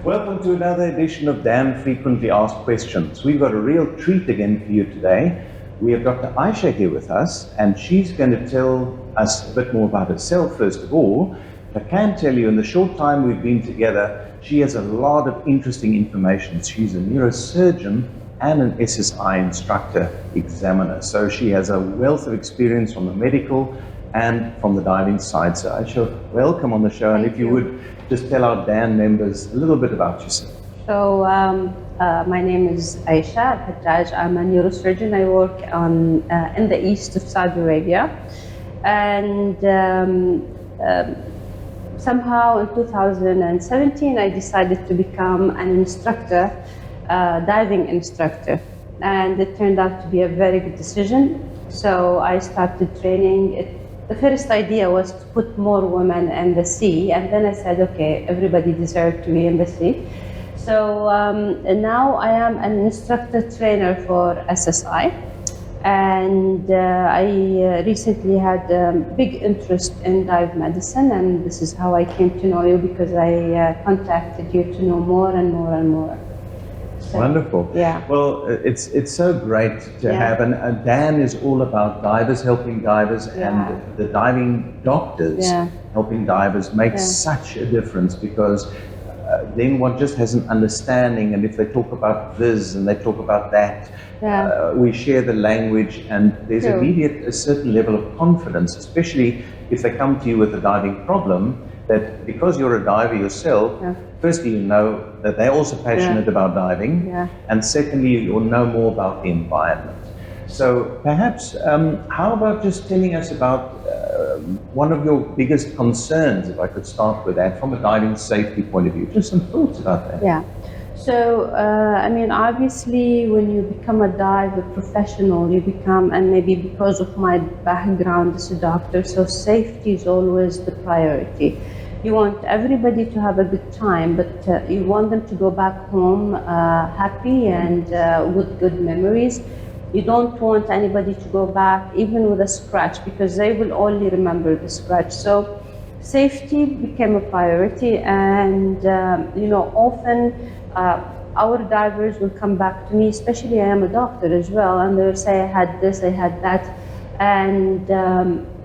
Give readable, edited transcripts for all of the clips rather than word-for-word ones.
Welcome to another edition of Dan Frequently Asked Questions. We've got a real treat again for you today. We have Dr. Aisha here with us, and she's going to tell us a bit more about herself, first of all. But I can tell you, in the short time we've been together, she has a lot of interesting information. She's a neurosurgeon and an SSI instructor examiner. So she has a wealth of experience from the medical and from the diving side. So Aisha, welcome on the show. And if you would just tell our Dan members a little bit about yourself. So my name is Aisha Aljajjaj. I'm a neurosurgeon. I work in the east of Saudi Arabia. And somehow in 2017, I decided to become an instructor, diving instructor. And it turned out to be a very good decision. So I started training. The first idea was to put more women in the sea, and then I said, okay, everybody deserves to be in the sea. So and now I am an instructor trainer for SSI, and I recently had a big interest in dive medicine, and this is how I came to know you, because I contacted you to know more and more and more. So, wonderful. Yeah. Well, it's so great to have, and Dan is all about divers, helping divers, and the diving doctors helping divers makes such a difference, because then one just has an understanding, and if they talk about this and they talk about that, we share the language, and there's immediate a certain level of confidence, especially if they come to you with a diving problem, that because you're a diver yourself, firstly, you know that they're also passionate about diving, and secondly, you'll know more about the environment. So perhaps, how about just telling us about one of your biggest concerns, if I could start with that, from a diving safety point of view, just some thoughts about that. Yeah. So, I mean, obviously, when you become a diver professional, you become, and maybe because of my background as a doctor, so safety is always the priority. You want everybody to have a good time, but you want them to go back home happy and with good memories. You don't want anybody to go back even with a scratch, because they will only remember the scratch. So safety became a priority, and often our divers will come back to me, especially I am a doctor as well, and they'll say, I had this, I had that. And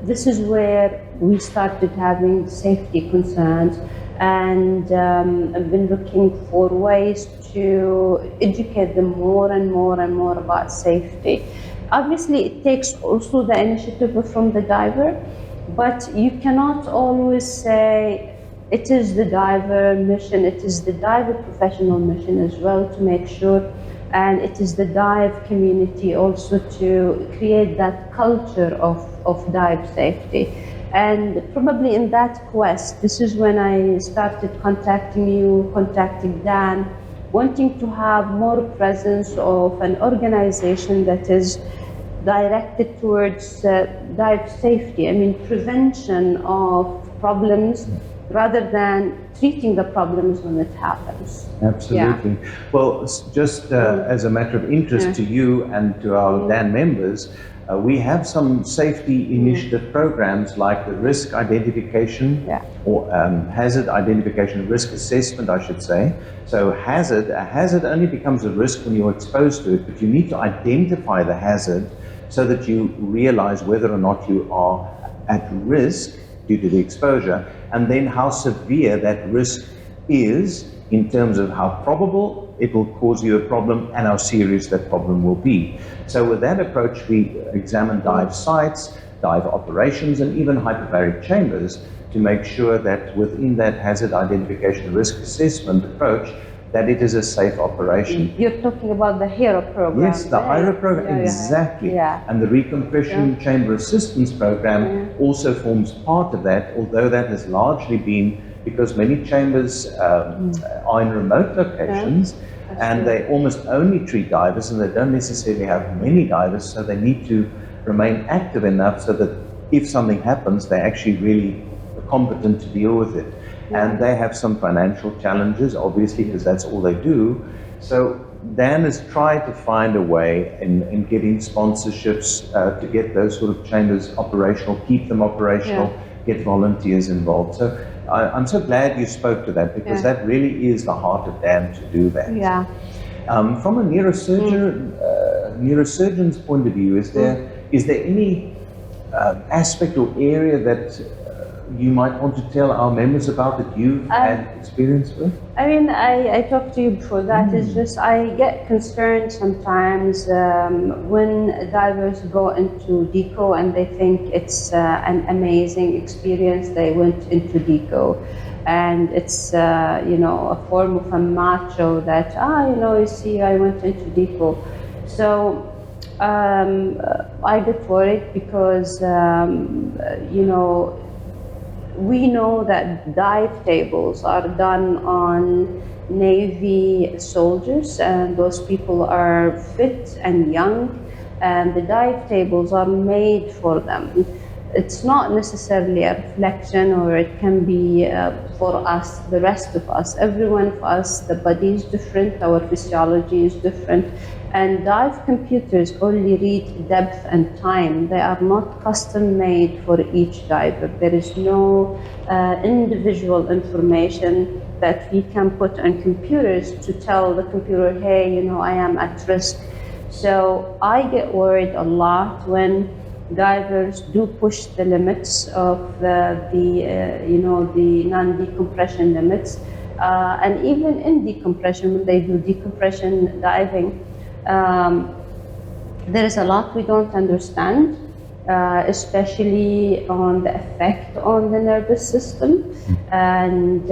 this is where we started having safety concerns, and I've been looking for ways to educate them more and more and more about safety. Obviously, it takes also the initiative from the diver, but you cannot always say it is the diver mission, it is the diver professional mission as well to make sure, and it is the dive community also to create that culture of dive safety. And probably in that quest, this is when I started contacting you, contacting Dan, wanting to have more presence of an organization that is directed towards dive safety. I mean, prevention of problems rather than treating the problems when it happens. Absolutely. Well, just as a matter of interest to you and to our Dan members, we have some safety initiative programs like the risk identification or hazard identification, risk assessment, I should say. So a hazard only becomes a risk when you're exposed to it, but you need to identify the hazard so that you realize whether or not you are at risk due to the exposure, and then how severe that risk is in terms of how probable it will cause you a problem and how serious that problem will be. So with that approach, we examine dive sites, dive operations, and even hyperbaric chambers to make sure that within that hazard identification risk assessment approach, that it is a safe operation. You're talking about the HERO program. Yes, the HERO program, exactly. And the recompression chamber assistance program also forms part of that, although that has largely been because many chambers are in remote locations, and they almost only treat divers, and they don't necessarily have many divers, so they need to remain active enough so that if something happens, they're actually really competent to deal with it. And they have some financial challenges, obviously, because that's all they do. So Dan has tried to find a way in getting sponsorships to get those sort of chambers operational, keep them operational, get volunteers involved. So I'm so glad you spoke to that, because that really is the heart of Dan, to do that. Yeah. From a neurosurgeon's point of view, is there any aspect or area that you might want to tell our members about that you've had experience with? I mean, I talked to you before that. It's just I get concerned sometimes when divers go into deco and they think it's an amazing experience. They went into deco, and it's you know, a form of a macho that you know, you see, I went into deco. So I get worried because you know, we know that dive tables are done on Navy soldiers, and those people are fit and young, and the dive tables are made for them. It's not necessarily a reflection, or it can be for us, the rest of us. Every one of us, the body is different, our physiology is different, and dive computers only read depth and time. They are not custom made for each diver. There is no individual information that we can put on computers to tell the computer, hey, you know, I am at risk. So I get worried a lot when divers do push the limits of you know, the non-decompression limits, and even in decompression, when they do decompression diving, there is a lot we don't understand, especially on the effect on the nervous system. And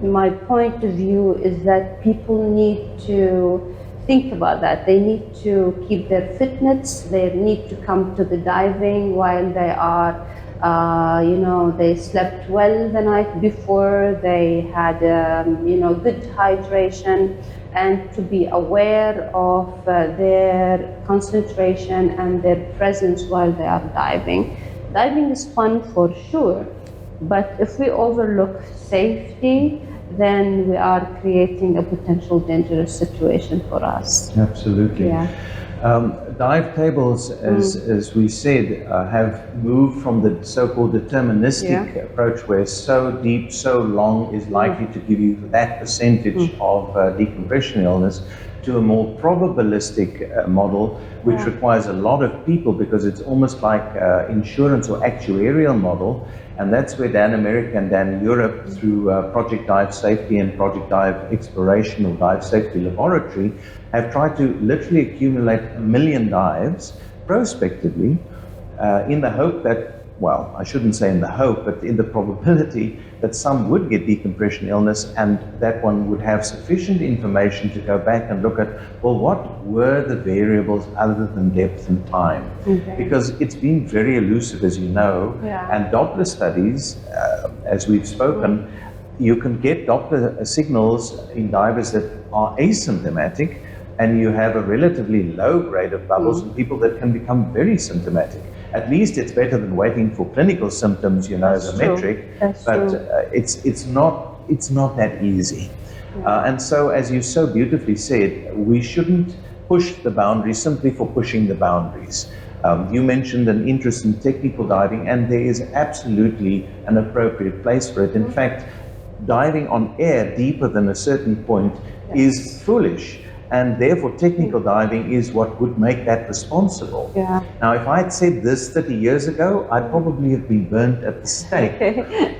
my point of view is that people need to think about that. They need to keep their fitness. They need to come to the diving while they are, you know, they slept well the night before, they had, you know, good hydration, and to be aware of their concentration and their presence while they are diving. Diving is fun for sure, but if we overlook safety, then we are creating a potential dangerous situation for us. Absolutely. Yeah. Dive tables, as we said, have moved from the so-called deterministic approach, where so deep, so long is likely to give you that percentage of decompression illness, to a more probabilistic model, which requires a lot of people, because it's almost like insurance or actuarial model. And that's where Dan America and Dan Europe, through Project Dive Safety and Project Dive Exploration or Dive Safety Laboratory, have tried to literally accumulate 1 million dives prospectively, in the hope that, well, I shouldn't say in the hope, but in the probability that some would get decompression illness, and that one would have sufficient information to go back and look at, well, what were the variables other than depth and time? Because it's been very elusive, as you know, and Doppler studies, as we've spoken, you can get Doppler signals in divers that are asymptomatic, and you have a relatively low grade of bubbles in people that can become very symptomatic. At least it's better than waiting for clinical symptoms, you know, as a metric. But it's not that easy. And so, as you so beautifully said, we shouldn't push the boundaries simply for pushing the boundaries. You mentioned an interest in technical diving, and there is absolutely an appropriate place for it. In fact, diving on air deeper than a certain point is foolish. And therefore, technical diving is what would make that responsible. Now, if I had said this 30 years ago, I'd probably have been burnt at the stake.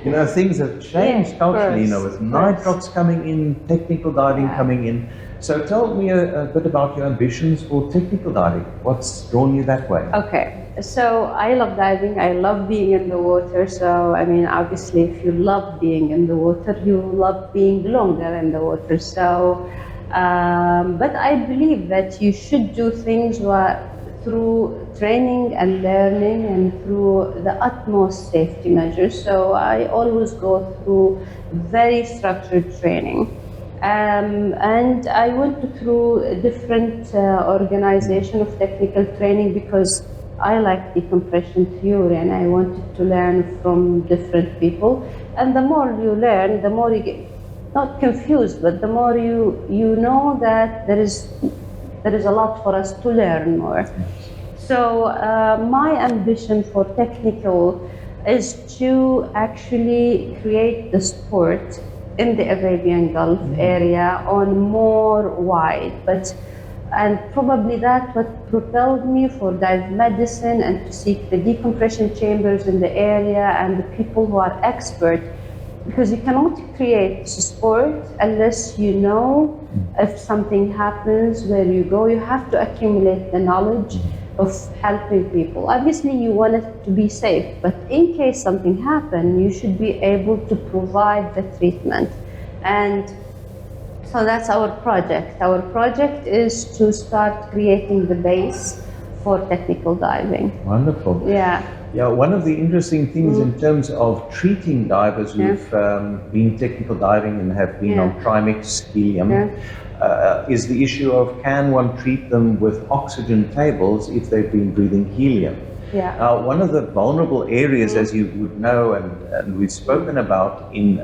You know, things have changed culturally, you know, with nitrox coming in, technical diving coming in. So tell me a bit about your ambitions for technical diving. What's drawn you that way? Okay, so I love diving. I love being in the water. So, I mean, obviously, if you love being in the water, you love being longer in the water. So, but I believe that you should do things through training and learning and through the utmost safety measures. So I always go through very structured training. And I went through a different organization of technical training because I like decompression theory and I wanted to learn from different people. And the more you learn, the more you get not confused, but the more you know that there is a lot for us to learn more. So my ambition for technical is to actually create the sport in the Arabian Gulf area on more wide. And probably that what propelled me for dive medicine and to seek the decompression chambers in the area and the people who are expert, because you cannot create sport unless you know if something happens, where you go. You have to accumulate the knowledge of helping people. Obviously, you want it to be safe, but in case something happens, you should be able to provide the treatment. And so that's our project. Our project is to start creating the base for technical diving. Wonderful. Yeah. Yeah, one of the interesting things in terms of treating divers who've been technical diving and have been on trimix helium is the issue of, can one treat them with oxygen tables if they've been breathing helium? Yeah. Now, one of the vulnerable areas, as you would know, and we've spoken about in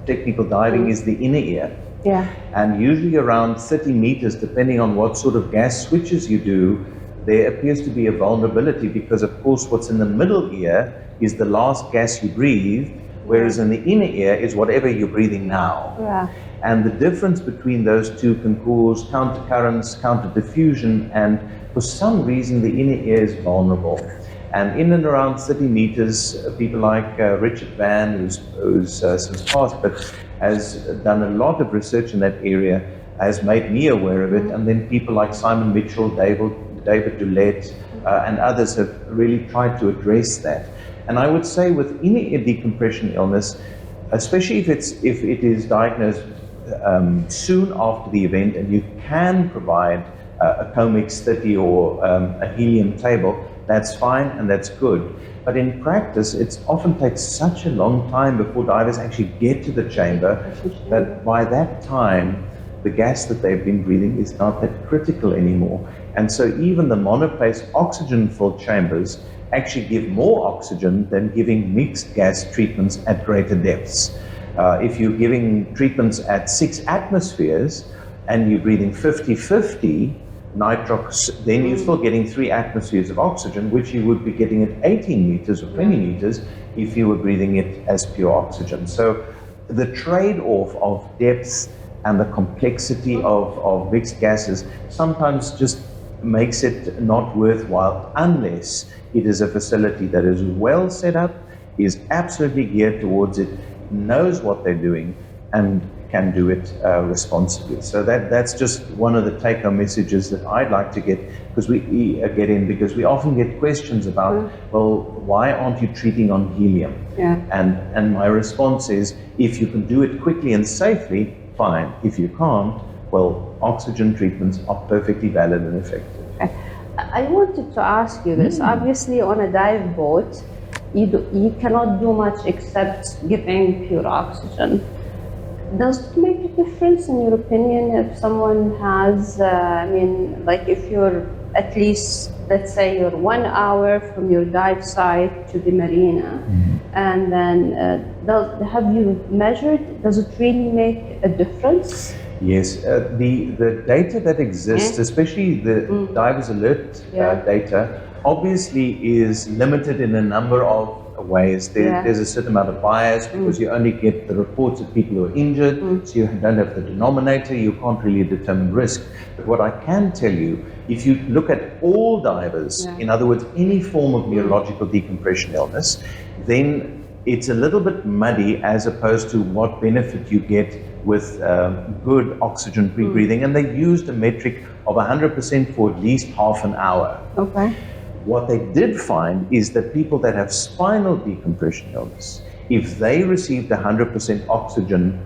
technical diving, is the inner ear. Yeah. And usually around 30 meters, depending on what sort of gas switches you do, there appears to be a vulnerability, because of course what's in the middle ear is the last gas you breathe, whereas in the inner ear is whatever you're breathing now. Yeah. And the difference between those two can cause countercurrents, counter-diffusion, and for some reason the inner ear is vulnerable. And in and around 30 meters, people like Richard Van, who's since passed, but has done a lot of research in that area, has made me aware of it, and then people like Simon Mitchell, David Dulett, and others have really tried to address that. And I would say with inner ear decompression illness, especially if it is diagnosed soon after the event, and you can provide a Comix 30 or a helium table, that's fine and that's good. But in practice, it often takes such a long time before divers actually get to the chamber that by that time, the gas that they've been breathing is not that critical anymore. And so even the monoplace oxygen-filled chambers actually give more oxygen than giving mixed gas treatments at greater depths. If you're giving treatments at 6 atmospheres and you're breathing 50-50 nitrox, then you're still getting 3 atmospheres of oxygen, which you would be getting at 18 meters or 20 meters if you were breathing it as pure oxygen. So the trade-off of depth and the complexity of mixed gases sometimes just makes it not worthwhile, unless it is a facility that is well set up, is absolutely geared towards it, knows what they're doing, and can do it responsibly. So that's just one of the take-home messages that I'd like to get, because we often get questions about, well, why aren't you treating on helium? Yeah. And my response is, if you can do it quickly and safely, fine. If you can't, well, oxygen treatments are perfectly valid and effective. I wanted to ask you this. Obviously, on a dive boat, you cannot do much except giving pure oxygen. Does it make a difference, in your opinion, if someone has, like if you're at least, let's say you're 1 hour from your dive site to the marina, and then have you measured, does it really make a difference? Yes, the data that exists, especially the divers alert data, obviously is limited in a number of ways. There's a certain amount of bias, because you only get the reports of people who are injured, so you don't have the denominator, you can't really determine risk. But what I can tell you, if you look at all divers, in other words, any form of neurological decompression illness, then it's a little bit muddy as opposed to what benefit you get with good oxygen pre-breathing. And they used a metric of 100% for at least half an hour. Okay. What they did find is that people that have spinal decompression illness, if they received 100% oxygen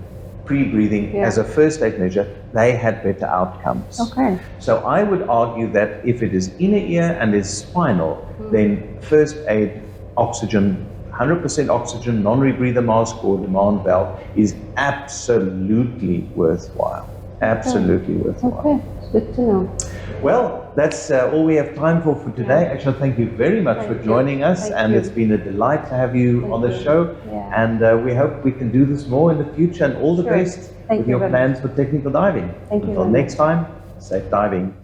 pre-breathing as a first aid measure, they had better outcomes. Okay. So I would argue that if it is inner ear and is spinal, then first aid oxygen, 100% oxygen, non-rebreather mask or demand valve is absolutely worthwhile. Absolutely worthwhile. Okay, it's good to know. Well, that's all we have time for today. Aisha, thank you very much for joining us, and it's been a delight to have you on the show. And we hope we can do this more in the future, and all the best with your plans for technical diving. Thank you. Until next time, safe diving.